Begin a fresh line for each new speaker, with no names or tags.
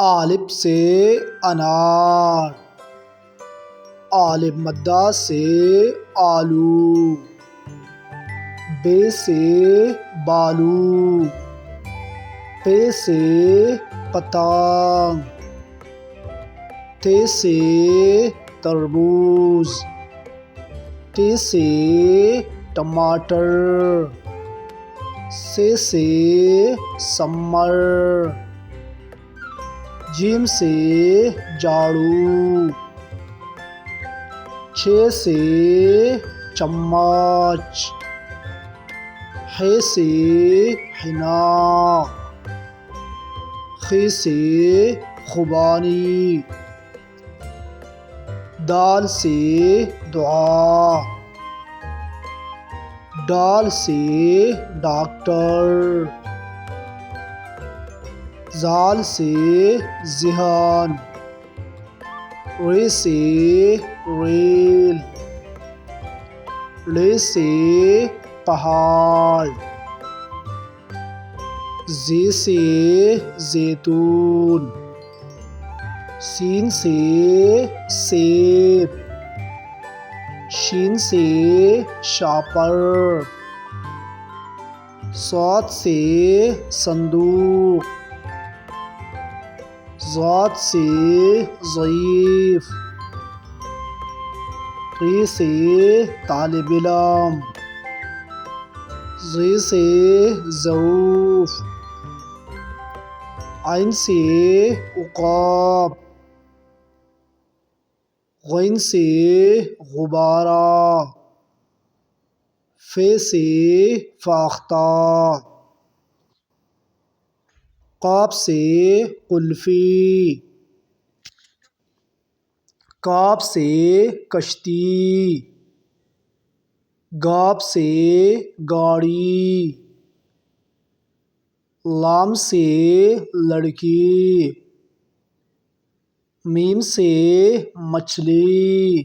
الف سے انار، الف مدہ سے آلو، بے سے بالو، پے سے پتنگ، تے سے تربوز، ٹے سے ٹماٹر، سے سمر، جیم سے جھاڑو، چھ سے چمچ، ح سے حنا، خ سے خوبانی، دال سے دعا، ڈال سے ڈاکٹر، ذال سے ذہن، ر سے ریل، ل سے پہاڑ، ز سے زیتون، سین سے سیب، شین سے شاپر، صاد سے صندوق، ضاد سے ضعیف، ط سے طالب علم، ظ سے ظروف، عین سے عقاب، غین سے غبارہ، ف سے فاختہ، قاف سے قلفی، کاف سے کشتی، گاف سے گاڑی، لام سے لڑکی، میم سے مچھلی،